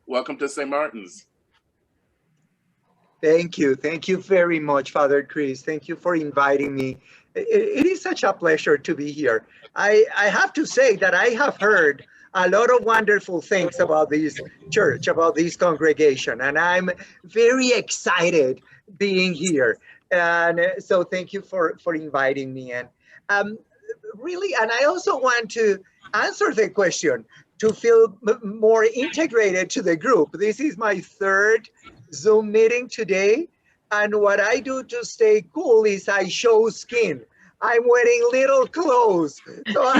Welcome to St. Martin's. Thank you. Thank you very much, Father Chris. Thank you for inviting me. It is such a pleasure to be here. I have to say that I have heard a lot of wonderful things about this church, about this congregation, and I'm very excited being here. And so thank you for inviting me. And um, really, and I also want to answer the question to feel more integrated to the group. This is my third Zoom meeting today. And what I do to stay cool is I show skin. I'm wearing little clothes. So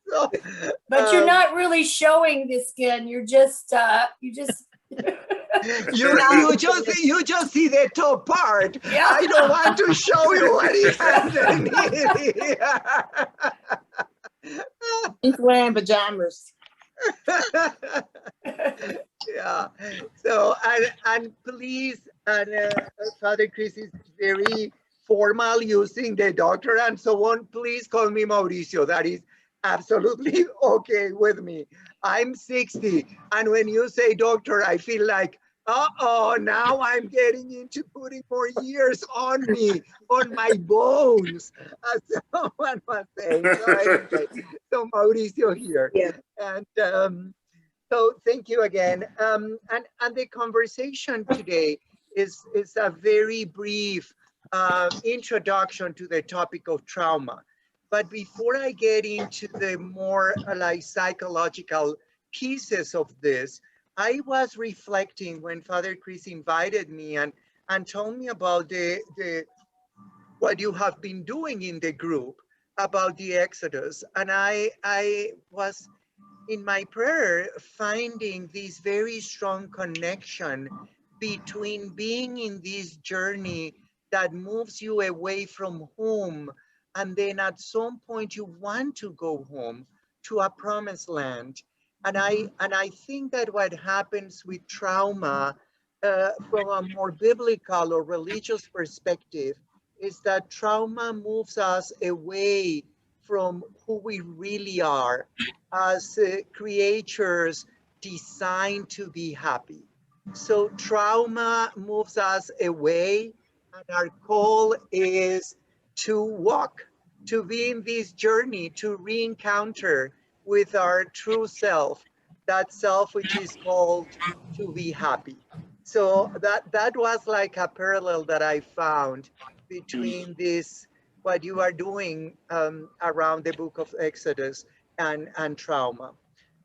so, but you're not really showing the skin. You're just, you just. you just see the top part. Yeah. I don't want to show you what is underneath. He's wearing pajamas. Yeah. So and please, and Father Chris is very formal using the doctor and so on. Please call me Mauricio. That is absolutely okay with me. I'm 60, and when you say doctor, I feel like, uh-oh, now I'm getting into putting more years on me, on my bones, as someone was saying. So, anyway, so Mauricio here. Yeah. And so thank you again. And the conversation today is a very brief introduction to the topic of trauma. But before I get into the more like psychological pieces of this, I was reflecting when Father Chris invited me and told me about the what you have been doing in the group about the Exodus. And I was in my prayer finding this very strong connection between being in this journey that moves you away from home, and then at some point you want to go home to a promised land. And I think that what happens with trauma from a more biblical or religious perspective is that trauma moves us away from who we really are as creatures designed to be happy. So trauma moves us away, and our call is to walk, to be in this journey, to re-encounter with our true self, that self which is called to be happy. So that was like a parallel that I found between this, what you are doing around the book of Exodus and trauma.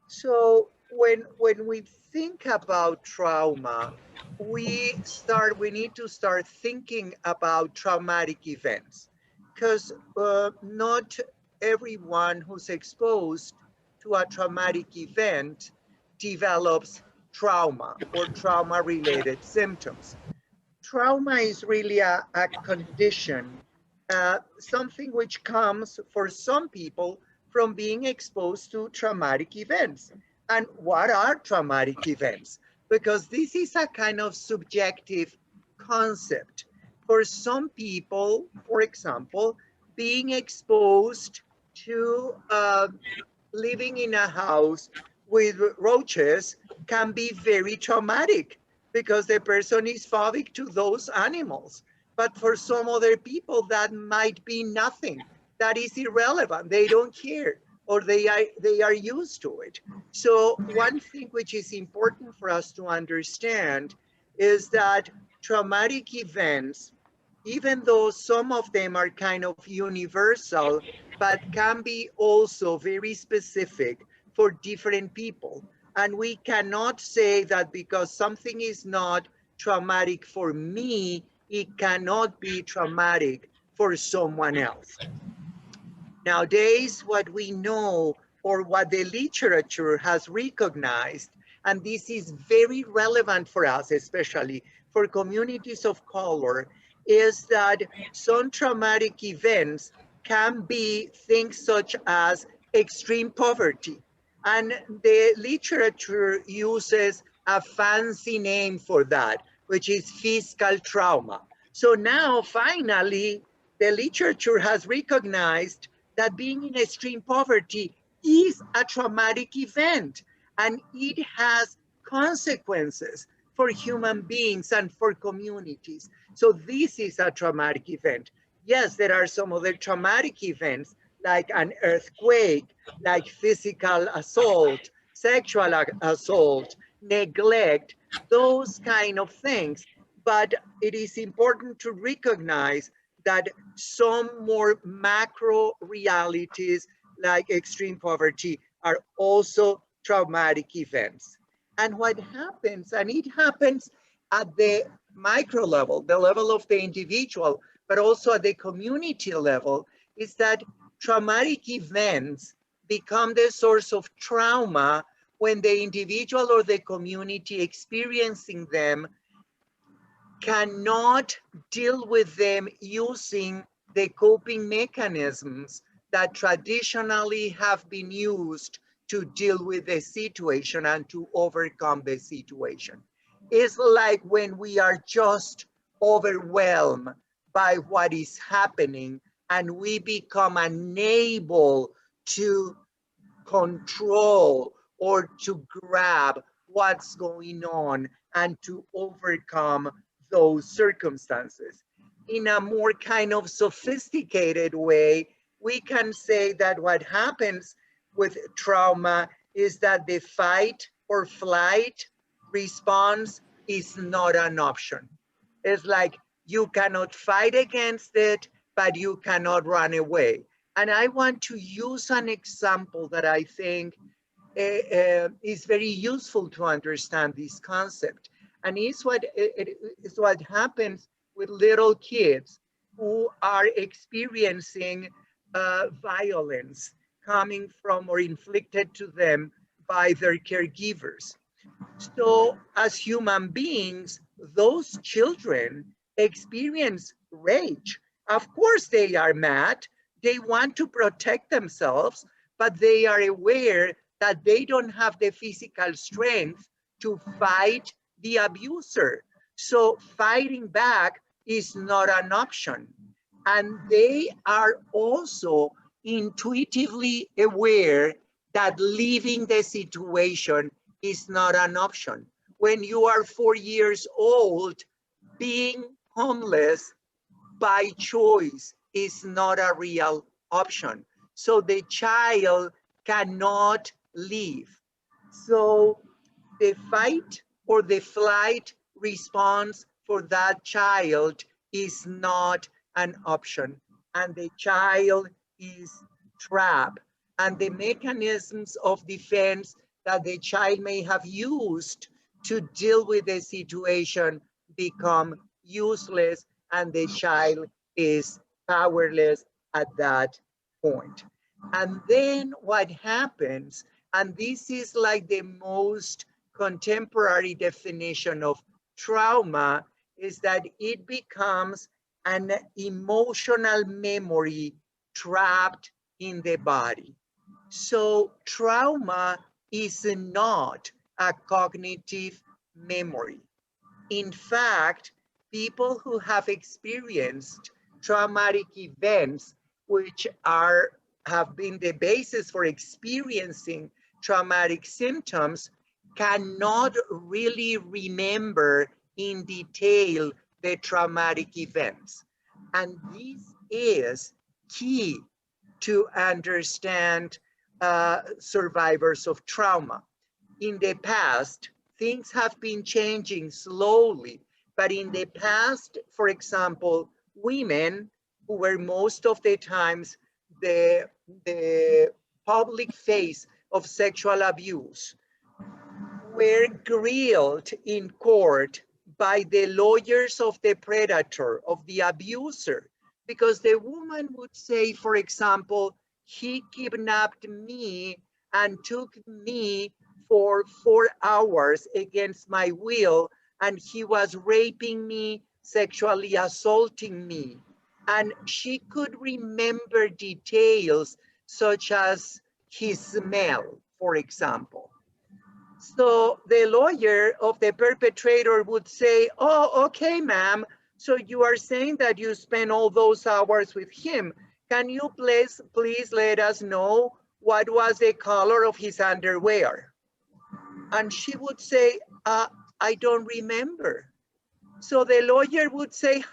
So when we think about trauma, we need to start thinking about traumatic events, because not everyone who's exposed to a traumatic event develops trauma or trauma-related symptoms. Trauma is really a condition, something which comes for some people from being exposed to traumatic events. And what are traumatic events? Because this is a kind of subjective concept. For some people, for example, being exposed to living in a house with roaches can be very traumatic because the person is phobic to those animals. But for some other people, that might be nothing. That is irrelevant. They don't care, or they are used to it. So one thing which is important for us to understand is that traumatic events, even though some of them are kind of universal, but can be also very specific for different people. And we cannot say that because something is not traumatic for me, it cannot be traumatic for someone else. Nowadays, what we know, or what the literature has recognized, and this is very relevant for us, especially for communities of color, is that some traumatic events can be things such as extreme poverty. And the literature uses a fancy name for that, which is fiscal trauma. So now, finally, the literature has recognized that being in extreme poverty, is a traumatic event, and it has consequences for human beings and for communities. So this is a traumatic event. Yes, there are some other traumatic events like an earthquake, like physical assault, sexual assault, neglect, those kind of things. But it is important to recognize that some more macro realities like extreme poverty are also traumatic events. And what happens, and it happens at the micro level, the level of the individual, but also at the community level, is that traumatic events become the source of trauma when the individual or the community experiencing them cannot deal with them using the coping mechanisms that traditionally have been used to deal with the situation and to overcome the situation. It's like when we are just overwhelmed by what is happening and we become unable to control or to grab what's going on and to overcome those circumstances. In a more kind of sophisticated way, we can say that what happens with trauma is that the fight or flight response is not an option. It's like you cannot fight against it, but you cannot run away. And I want to use an example that I think is very useful to understand this concept. And it's what happens with little kids who are experiencing violence coming from or inflicted to them by their caregivers. So as human beings, those children experience rage. Of course they are mad. They want to protect themselves, but they are aware that they don't have the physical strength to fight the abuser. So fighting back is not an option. And they are also intuitively aware that leaving the situation is not an option. When you are 4 years old, being homeless by choice is not a real option. So the child cannot leave. So the fight or the flight response for that child is not an option, and the child is trapped. And the mechanisms of defense that the child may have used to deal with the situation become useless, and the child is powerless at that point. And then what happens, and this is like the most contemporary definition of trauma, is that it becomes an emotional memory trapped in the body. So trauma is not a cognitive memory. In fact, people who have experienced traumatic events, which have been the basis for experiencing traumatic symptoms, cannot really remember in detail the traumatic events. And this is key to understand survivors of trauma. In the past, things have been changing slowly, but in the past, for example, women who were most of the times the public face of sexual abuse were grilled in court by the lawyers of the predator, of the abuser, because the woman would say, for example, he kidnapped me and took me for 4 hours against my will, and he was raping me, sexually assaulting me. And she could remember details such as his smell, for example. So the lawyer of the perpetrator would say, oh, okay, ma'am. So you are saying that you spent all those hours with him. Can you please let us know what was the color of his underwear? And she would say, I don't remember. So the lawyer would say,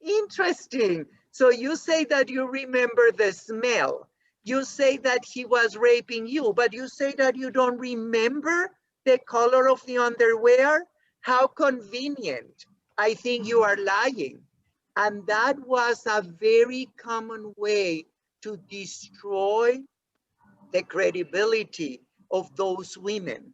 interesting. So you say that you remember the smell. You say that he was raping you, but you say that you don't remember the color of the underwear? How convenient. I think you are lying. And that was a very common way to destroy the credibility of those women.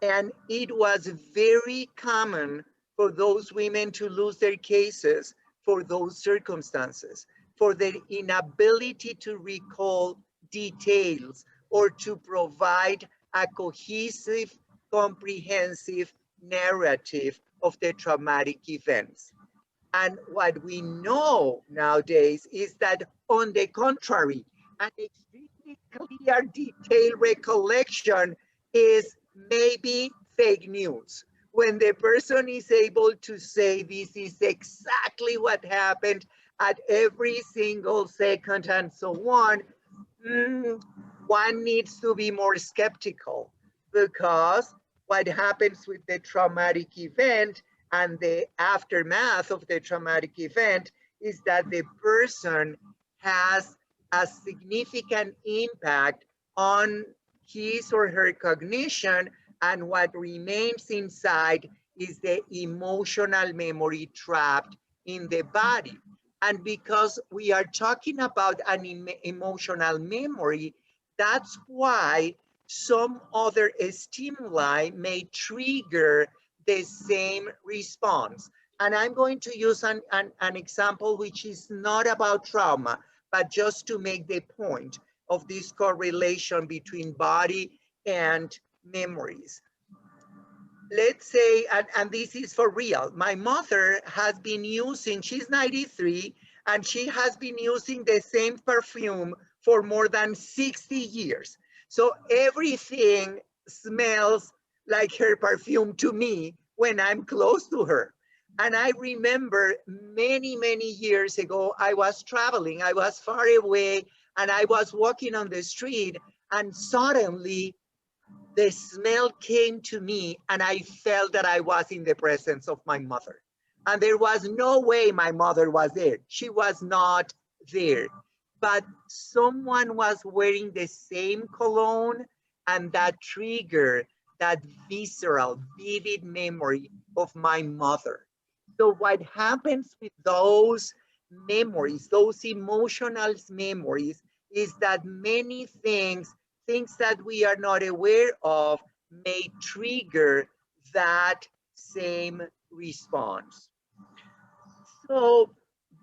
And it was very common for those women to lose their cases for those circumstances, for their inability to recall details or to provide a cohesive, comprehensive narrative of the traumatic events. And what we know nowadays is that, on the contrary, an extremely clear, detailed recollection is maybe fake news. When the person is able to say this is exactly what happened at every single second and so on, one needs to be more skeptical, because what happens with the traumatic event and the aftermath of the traumatic event is that the person has a significant impact on his or her cognition, and what remains inside is the emotional memory trapped in the body. And because we are talking about an emotional memory, that's why some other stimuli may trigger the same response. And I'm going to use an example which is not about trauma, but just to make the point of this correlation between body and memories. Let's say, and this is for real, my mother has been using, she's 93, and she has been using the same perfume for more than 60 years. So everything smells like her perfume to me when I'm close to her. And I remember many, many years ago, I was traveling, I was far away, and I was walking on the street, and suddenly the smell came to me, and I felt that I was in the presence of my mother. And there was no way my mother was there. She was not there. But someone was wearing the same cologne, and that triggered that visceral, vivid memory of my mother. So what happens with those memories, those emotional memories, is that many things that we are not aware of may trigger that same response. So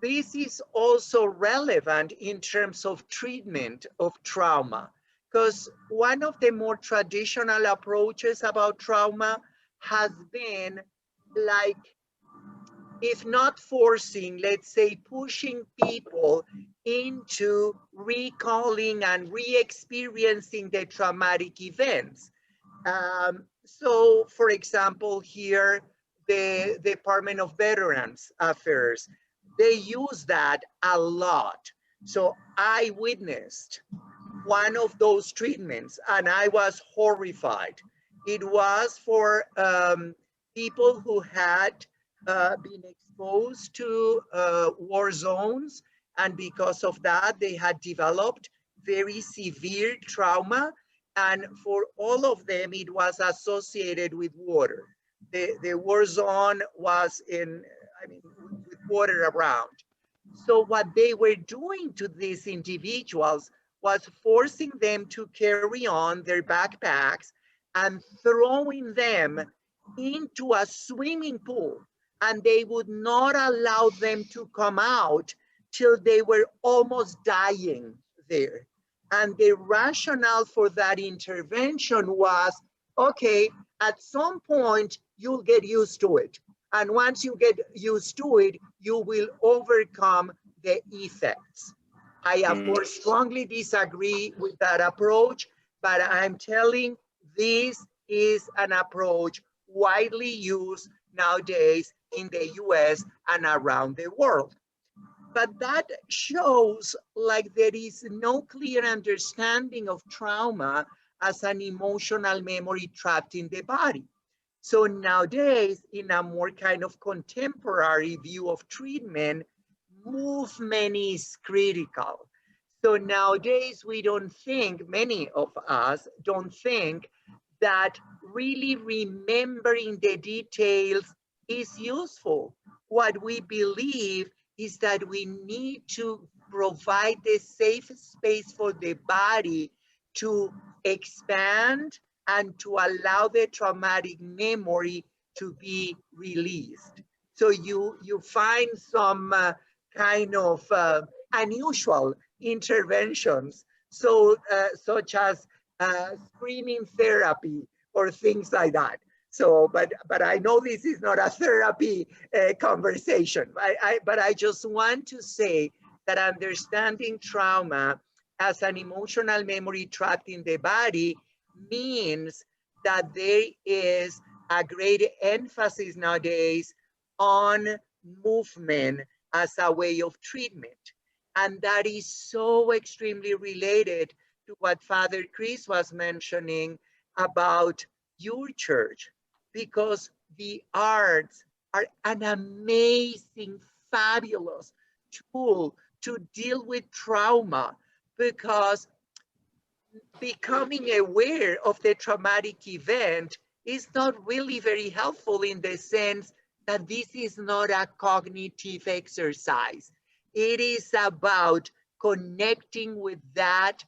this is also relevant in terms of treatment of trauma, because one of the more traditional approaches about trauma has been, like, if not forcing, let's say pushing people into recalling and re-experiencing the traumatic events. So for example, here, the Department of Veterans Affairs, they use that a lot. So I witnessed one of those treatments and I was horrified. It was for people who had been exposed to war zones, and because of that they had developed very severe trauma, and for all of them it was associated with water. The war zone was in, I mean, with water around. So what they were doing to these individuals was forcing them to carry on their backpacks and throwing them into a swimming pool, and they would not allow them to come out till they were almost dying there. And the rationale for that intervention was, okay, at some point you'll get used to it. And once you get used to it, you will overcome the effects. I, of course, strongly disagree with that approach, but I'm telling, this is an approach widely used nowadays in the US and around the world. but that shows like there is no clear understanding of trauma as an emotional memory trapped in the body. So nowadays, in a more kind of contemporary view of treatment, movement is critical. So nowadays, we don't think, many of us don't think that really remembering the details is useful. What we believe is that we need to provide the safe space for the body to expand and to allow the traumatic memory to be released. So you find some kind of unusual interventions, so such as screening therapy or things like that. So, but I know this is not a therapy conversation. But I just want to say that understanding trauma as an emotional memory trapped in the body means that there is a great emphasis nowadays on movement as a way of treatment. And that is so extremely related to what Father Chris was mentioning about your church, because the arts are an amazing, fabulous tool to deal with trauma, because becoming aware of the traumatic event is not really very helpful, in the sense that this is not a cognitive exercise. It is about connecting with that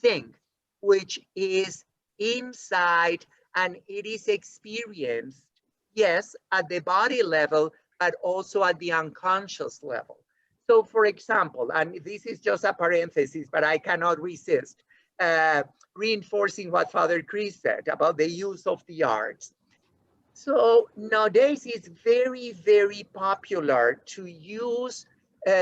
thing which is inside, and it is experienced, yes, at the body level, but also at the unconscious level. So for example, and this is just a parenthesis, but I cannot resist reinforcing what Father Chris said about the use of the arts. So nowadays it's very, very popular to use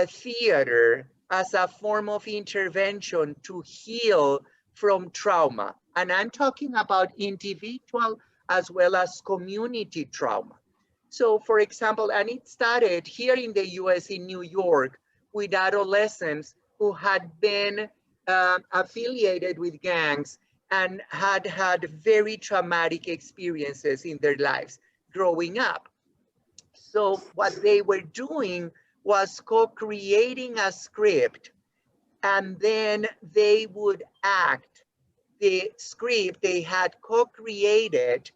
theater as a form of intervention to heal from trauma. And I'm talking about individual as well as community trauma. So for example, and it started here in the US, in New York, with adolescents who had been affiliated with gangs and had had very traumatic experiences in their lives growing up. So what they were doing was co-creating a script, and then they would act the script they had co-created.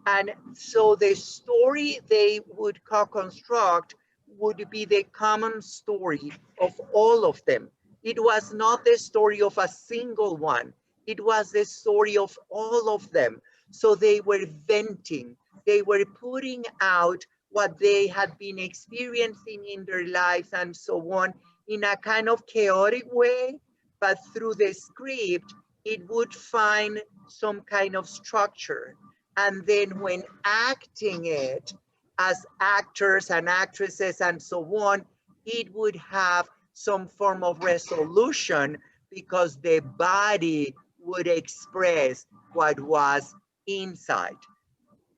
And so the story they would co-construct would be the common story of all of them. It was not the story of a single one. It was the story of all of them. So they were venting, they were putting out what they had been experiencing in their lives and so on, in a kind of chaotic way, but through the script, it would find some kind of structure. And then when acting it as actors and actresses and so on, it would have some form of resolution, because the body would express what was inside.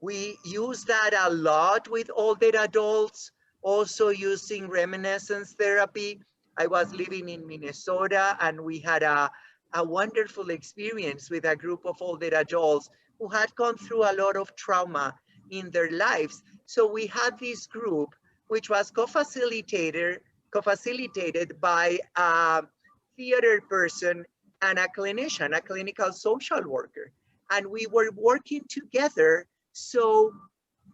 We use that a lot with older adults, also using reminiscence therapy. I was living in Minnesota, and we had a wonderful experience with a group of older adults who had gone through a lot of trauma in their lives. So we had this group, which was co-facilitated by a theater person and a clinician, a clinical social worker. And we were working together, so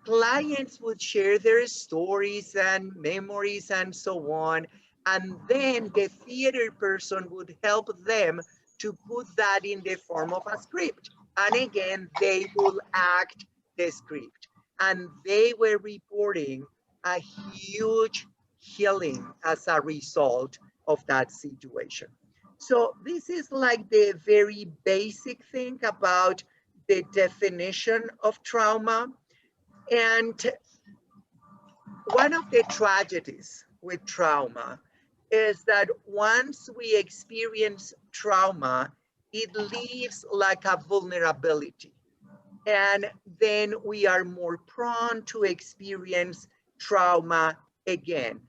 clients would share their stories and memories and so on. And then the theater person would help them to put that in the form of a script. And again, they will act the script. And they were reporting a huge healing as a result of that situation. So this is like the very basic thing about the definition of trauma. And one of the tragedies with trauma is that once we experience trauma, it leaves like a vulnerability. And then we are more prone to experience trauma again.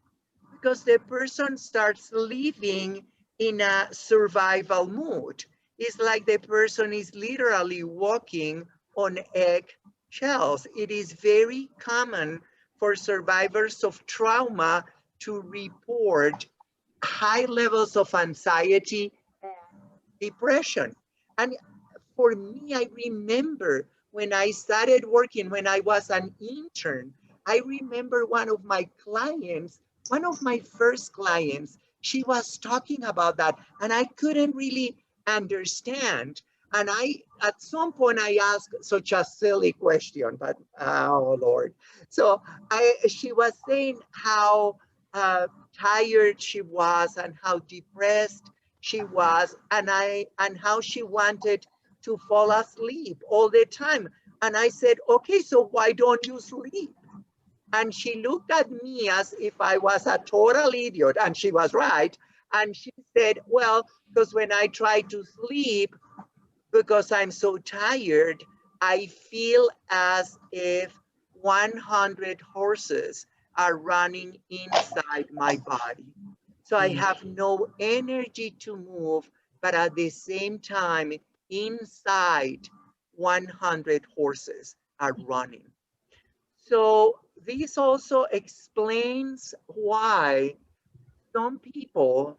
because the person starts living in a survival mood. It's like the person is literally walking on eggshells. It is very common for survivors of trauma to report high levels of anxiety and depression. And for me, I remember when I started working, when I was an intern, I remember one of my clients, one of my first clients, she was talking about that, and I couldn't really understand. And at some point, I asked such a silly question, but oh Lord. So she was saying how tired she was and how depressed she was, and how she wanted to fall asleep all the time. And I said, okay, so why don't you sleep? And she looked at me as if I was a total idiot, and she was right. And she said, well, because when I try to sleep, because I'm so tired, I feel as if 100 horses are running inside my body. So I have no energy to move, but at the same time, inside 100 horses are running. So this also explains why some people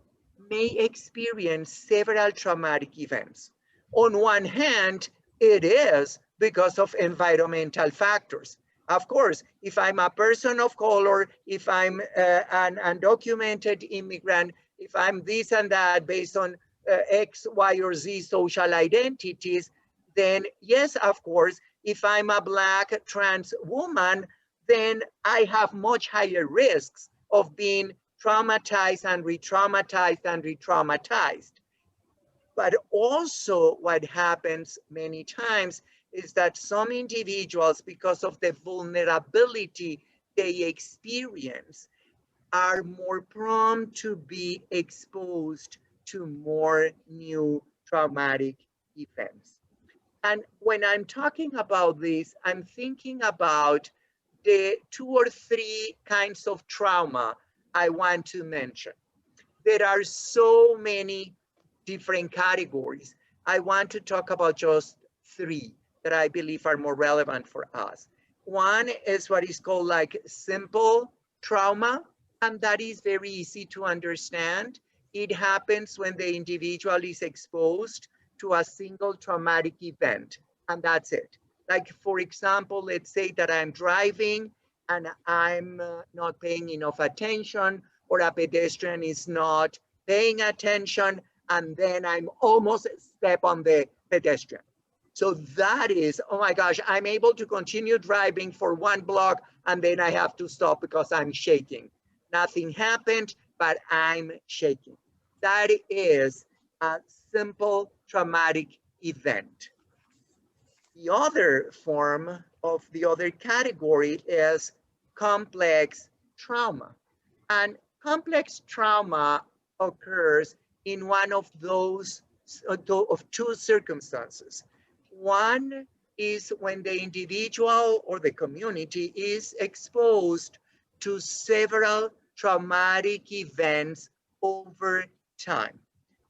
may experience several traumatic events. On one hand, it is because of environmental factors. Of course, if I'm a person of color, if I'm an undocumented immigrant, if I'm this and that based on X, Y, or Z social identities, then yes, of course, if I'm a Black trans woman, then I have much higher risks of being traumatized and re-traumatized and re-traumatized. But also what happens many times is that some individuals, because of the vulnerability they experience, are more prone to be exposed to more new traumatic events. And when I'm talking about this, I'm thinking about the 2 or 3 kinds of trauma I want to mention. There are so many different categories. I want to talk about just 3 that I believe are more relevant for us. One is what is called like simple trauma, and that is very easy to understand. It happens when the individual is exposed to a single traumatic event, and that's it. Like, for example, let's say that I'm driving and I'm not paying enough attention, or a pedestrian is not paying attention, and then I'm almost step on the pedestrian. So that is, oh my gosh, I'm able to continue driving for 1 block, and then I have to stop because I'm shaking. Nothing happened, but I'm shaking. That is a simple traumatic event. The other form of the other category is complex trauma. And complex trauma occurs in one of those of 2 circumstances. One is when the individual or the community is exposed to several traumatic events over time.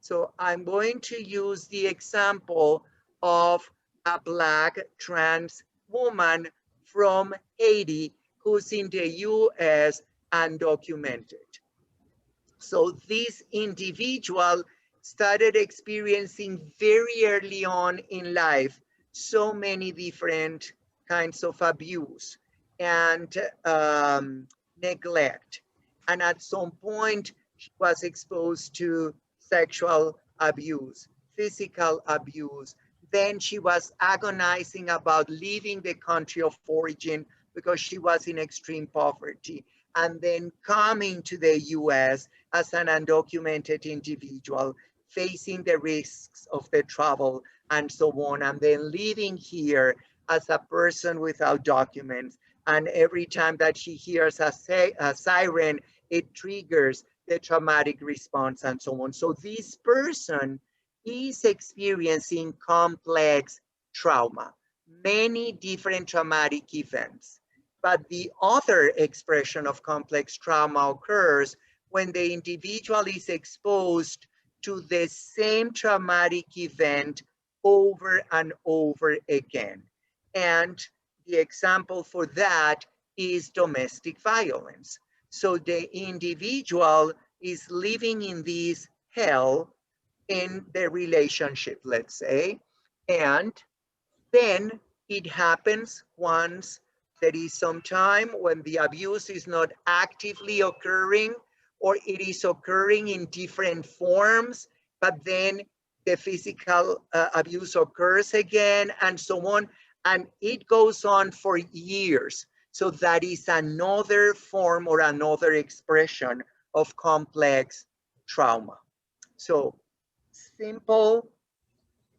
So I'm going to use the example of a Black trans woman from Haiti who's in the US undocumented. So this individual started experiencing very early on in life so many different kinds of abuse and neglect. And at some point, she was exposed to sexual abuse, physical abuse. Then she was agonizing about leaving the country of origin because she was in extreme poverty, and then coming to the US as an undocumented individual, facing the risks of the travel and so on, and then living here as a person without documents. And every time that she hears a siren, it triggers the traumatic response and so on. So this person is experiencing complex trauma, many different traumatic events. But the other expression of complex trauma occurs when the individual is exposed to the same traumatic event over and over again. And the example for that is domestic violence. So the individual is living in this hell in the relationship, let's say, and then it happens once there is some time when the abuse is not actively occurring, or it is occurring in different forms, but then the physical abuse occurs again, and so on. And it goes on for years. So that is another form or another expression of complex trauma. So simple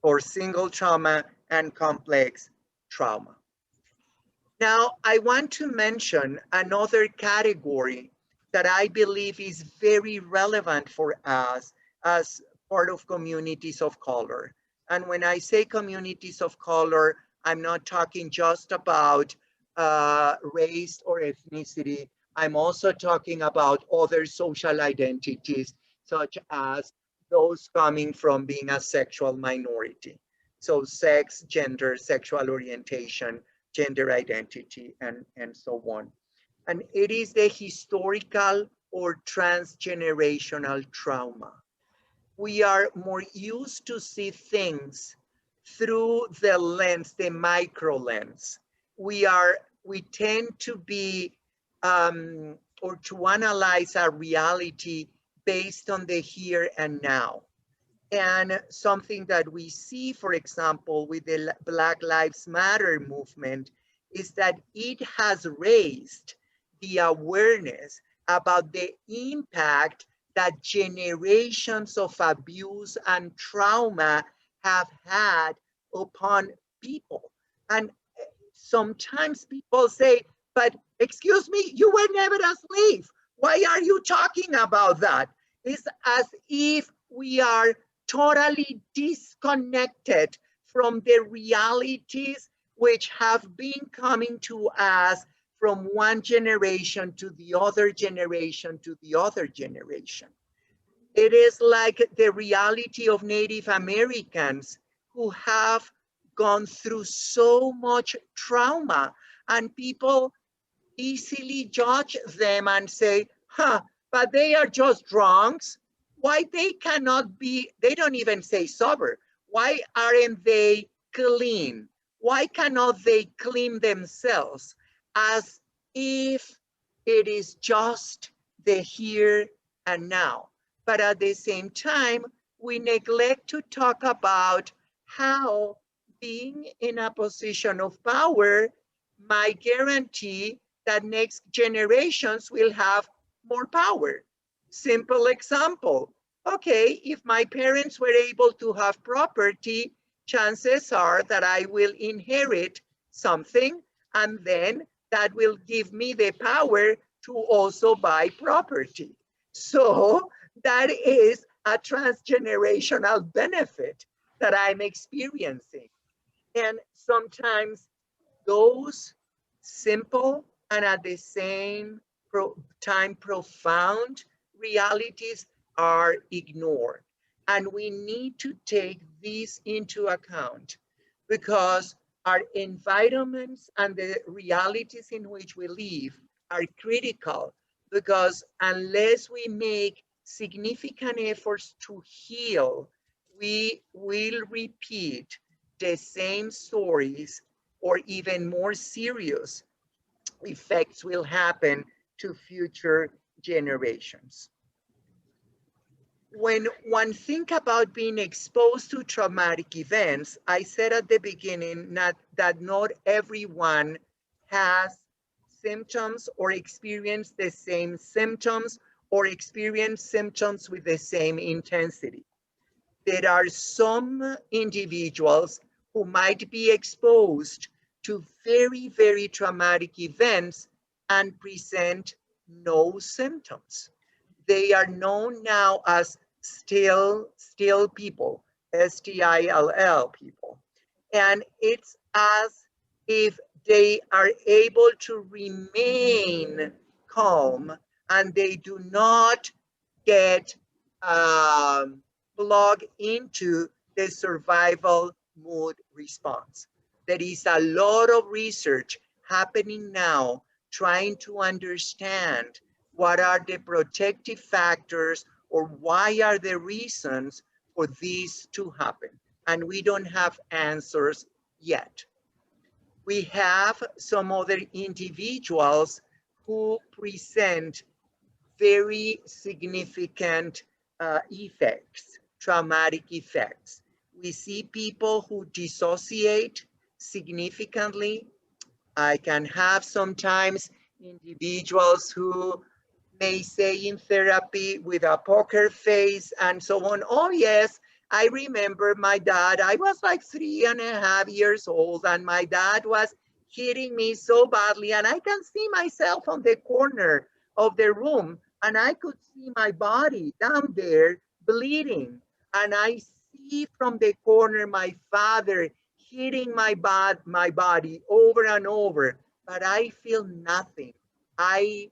or single trauma and complex trauma. Now, I want to mention another category that I believe is very relevant for us as part of communities of color. And when I say communities of color, I'm not talking just about race or ethnicity. I'm also talking about other social identities, such as those coming from being a sexual minority. So sex, gender, sexual orientation, gender identity, and so on. And it is the historical or transgenerational trauma. We are more used to see things through the lens, the micro lens. We tend to be, or to analyze our reality based on the here and now. And something that we see, for example, with the Black Lives Matter movement is that it has raised the awareness about the impact that generations of abuse and trauma have had upon people. And sometimes people say, but excuse me, you were never a slave. Why are you talking about that? It's as if we are totally disconnected from the realities which have been coming to us from one generation to the other generation to the other generation. It is like the reality of Native Americans who have gone through so much trauma, and people easily judge them and say, but they are just drunks. Why they cannot be, they don't even say sober. Why aren't they clean? Why cannot they clean themselves? As if it is just the here and now. But at the same time, we neglect to talk about how being in a position of power might guarantee that next generations will have more power. Simple example. Okay, if my parents were able to have property, chances are that I will inherit something, and then that will give me the power to also buy property. So that is a transgenerational benefit that I'm experiencing. And sometimes those simple and at the same time profound realities are ignored. And we need to take this into account, because our environments and the realities in which we live are critical, because unless we make significant efforts to heal, we will repeat the same stories, or even more serious effects will happen to future generations. When one thinks about being exposed to traumatic events, I said at the beginning that not everyone has symptoms or experience the same symptoms or experience symptoms with the same intensity. There are some individuals who might be exposed to very, very traumatic events and present no symptoms. They are known now as still people, STILL people. And it's as if they are able to remain calm and they do not get plugged into the survival mood response. There is a lot of research happening now trying to understand what are the protective factors or why are the reasons for these to happen. And we don't have answers yet. We have some other individuals who present very significant effects, traumatic effects. We see people who dissociate significantly. I can have sometimes individuals who may say in therapy with a poker face and so on, oh yes, I remember my dad, I was like 3.5 years old and my dad was hitting me so badly and I can see myself on the corner of the room and I could see my body down there bleeding and I see from the corner my father hitting my body over and over, but I feel nothing. I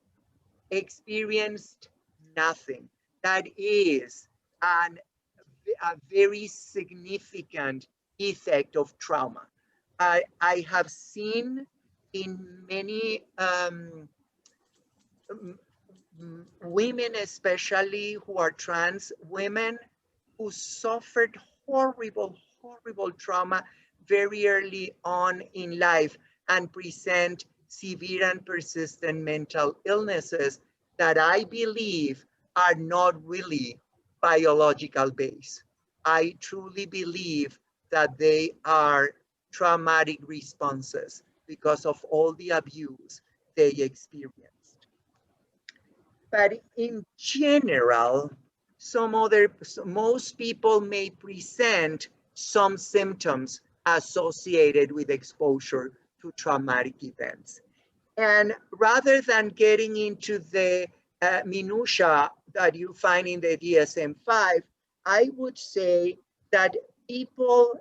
experienced nothing. That is a very significant effect of trauma. I have seen in many women, especially who are trans women, who suffered horrible, horrible trauma very early on in life and present severe and persistent mental illnesses that I believe are not really biological based. I truly believe that they are traumatic responses because of all the abuse they experienced. But in general, most people may present some symptoms associated with exposure to traumatic events. And rather than getting into the minutia that you find in the DSM-5, I would say that people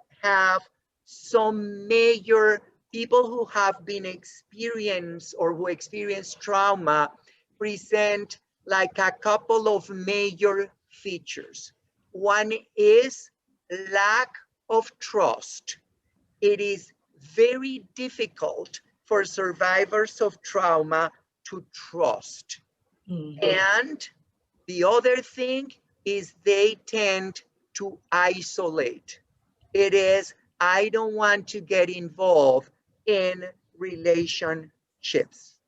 who have been experienced or who experience trauma present like a couple of major features. One is lack of trust. It is very difficult for survivors of trauma to trust. And the other thing is they tend to isolate. It is, I don't want to get involved in relationships.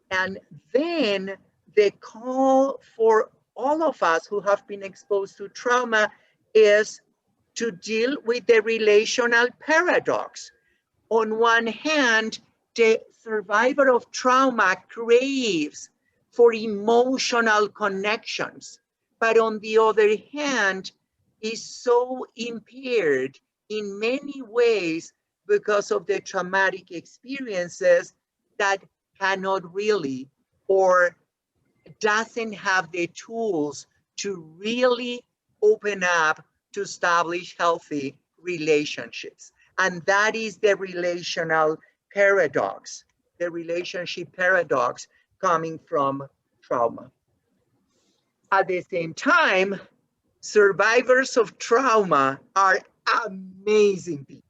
And then the call for all of us who have been exposed to trauma is to deal with the relational paradox. On one hand, the survivor of trauma craves for emotional connections, but on the other hand, is so impaired in many ways because of the traumatic experiences that cannot really or doesn't have the tools to really open up to establish healthy relationships. And that is the relational paradox, the relationship paradox coming from trauma. At the same time, survivors of trauma are amazing people.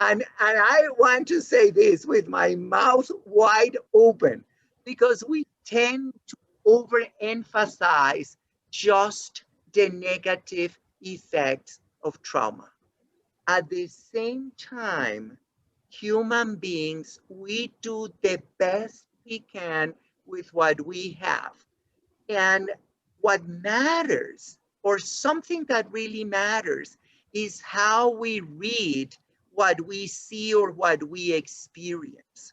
And I want to say this with my mouth wide open, because we tend to overemphasize just the negative effects of trauma. At the same time, human beings, we do the best we can with what we have. And what matters, or something that really matters, is how we read what we see or what we experience.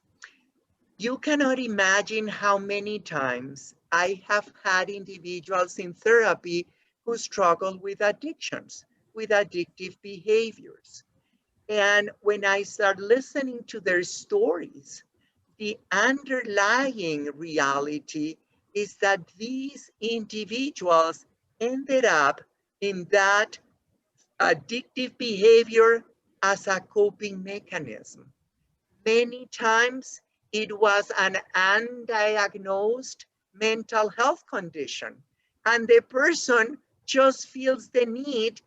You cannot imagine how many times I have had individuals in therapy who struggle with addictions, with addictive behaviors. And when I start listening to their stories, the underlying reality is that these individuals ended up in that addictive behavior as a coping mechanism. Many times it was an undiagnosed mental health condition. and the person just feels the need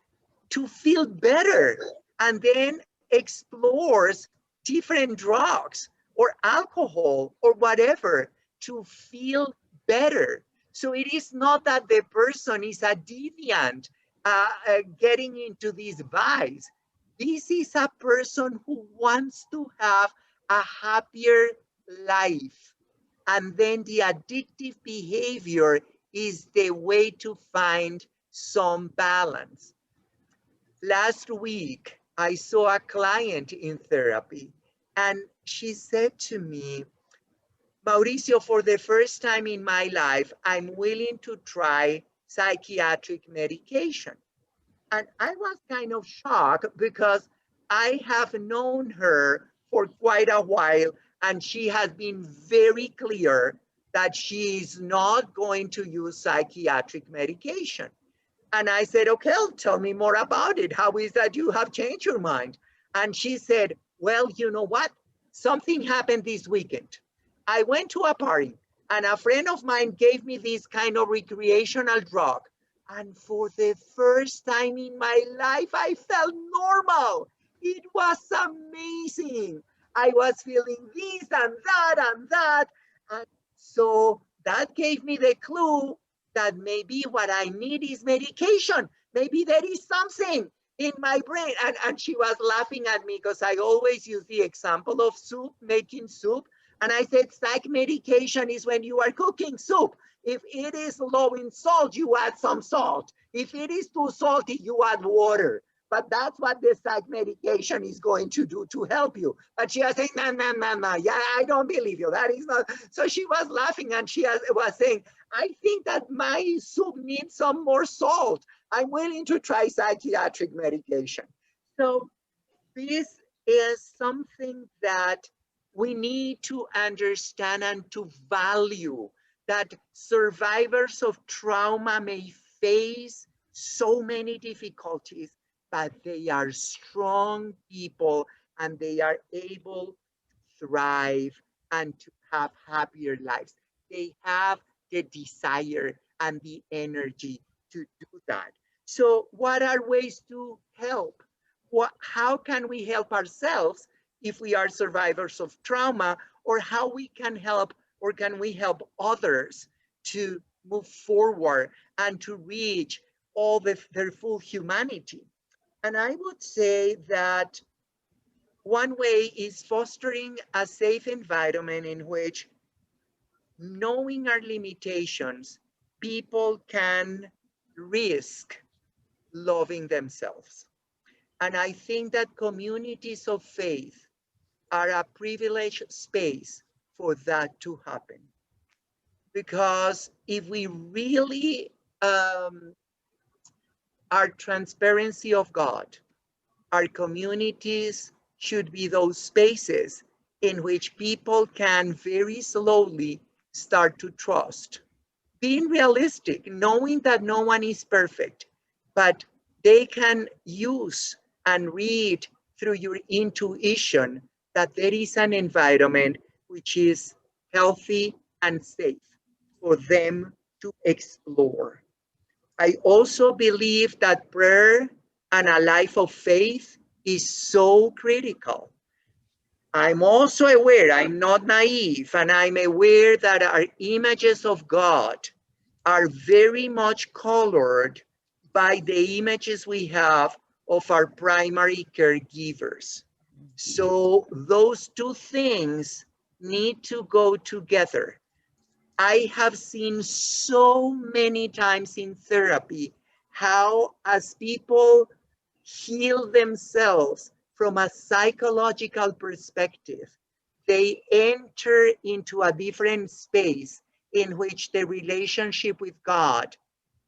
to feel better, and then explores different drugs or alcohol or whatever to feel better. So it is not that the person is a deviant getting into this vice. This is a person who wants to have a happier life. And then the addictive behavior is the way to find some balance. Last week, I saw a client in therapy, and she said to me, Mauricio, for the first time in my life, I'm willing to try psychiatric medication. And I was kind of shocked because I have known her for quite a while, and she has been very clear that she is not going to use psychiatric medication. And I said, okay, tell me more about it. How is that you have changed your mind? And she said, well, you know what? Something happened this weekend. I went to a party, and a friend of mine gave me this kind of recreational drug. And for the first time in my life, I felt normal. It was amazing. I was feeling this and that and that. And so that gave me the clue that maybe what I need is medication. Maybe there is something in my brain. And she was laughing at me because I always use the example of soup, making soup. And I said, psych medication is when you are cooking soup. If it is low in salt, you add some salt. If it is too salty, you add water. But that's what the psych medication is going to do to help you. But she was saying, no, yeah, I don't believe you. That is not. So she was laughing, and she was saying, I think that my soup needs some more salt. I'm willing to try psychiatric medication. So this is something that we need to understand and to value, that survivors of trauma may face so many difficulties, but they are strong people and they are able to thrive and to have happier lives. They have the desire and the energy to do that. So what are ways to help? How can we help ourselves if we are survivors of trauma, or how we can help, or can we help others to move forward and to reach all their full humanity? And I would say that one way is fostering a safe environment in which, knowing our limitations, people can risk loving themselves. And I think that communities of faith are a privileged space for that to happen. Because if we really are transparency of God, our communities should be those spaces in which people can very slowly start to trust. Being realistic, knowing that no one is perfect, but they can use and read through your intuition that there is an environment which is healthy and safe for them to explore. I also believe that prayer and a life of faith is so critical. I'm also aware, I'm not naive, and I'm aware that our images of God are very much colored by the images we have of our primary caregivers. So those two things need to go together. I have seen so many times in therapy how, as people heal themselves from a psychological perspective, they enter into a different space in which the relationship with God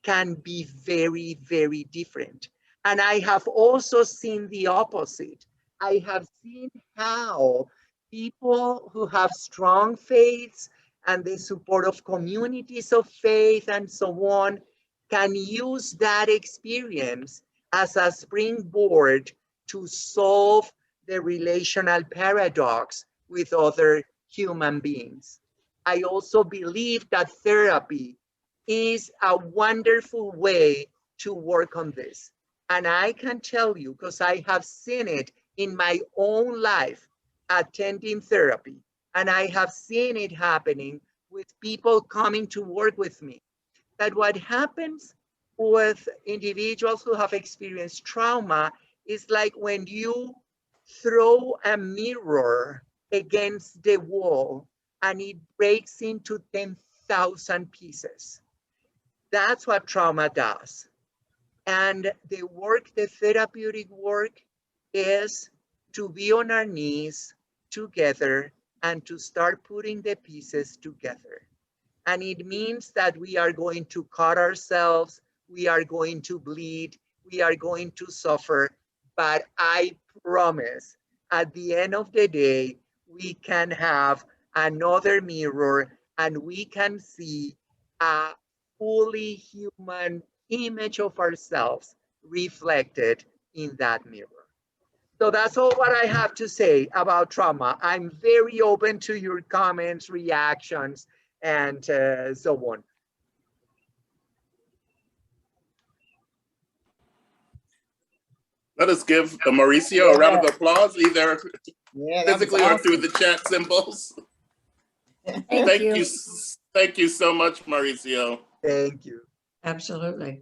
can be very, very different. And I have also seen the opposite. I have seen how people who have strong faiths and the support of communities of faith and so on can use that experience as a springboard to solve the relational paradox with other human beings. I also believe that therapy is a wonderful way to work on this. And I can tell you, because I have seen it in my own life, attending therapy, and I have seen it happening with people coming to work with me, that what happens with individuals who have experienced trauma is like when you throw a mirror against the wall and it breaks into 10,000 pieces. That's what trauma does. And the work, the therapeutic work, is to be on our knees together and to start putting the pieces together. And it means that we are going to cut ourselves, we are going to bleed, we are going to suffer, but I promise at the end of the day, we can have another mirror and we can see a fully human image of ourselves reflected in that mirror. So that's all what I have to say about trauma. I'm very open to your comments, reactions, and so on. Let us give Mauricio a round of applause, either Yeah, that was physically or through awesome. the chat symbols. Thank you. Thank you so much, Mauricio. Thank you. Absolutely.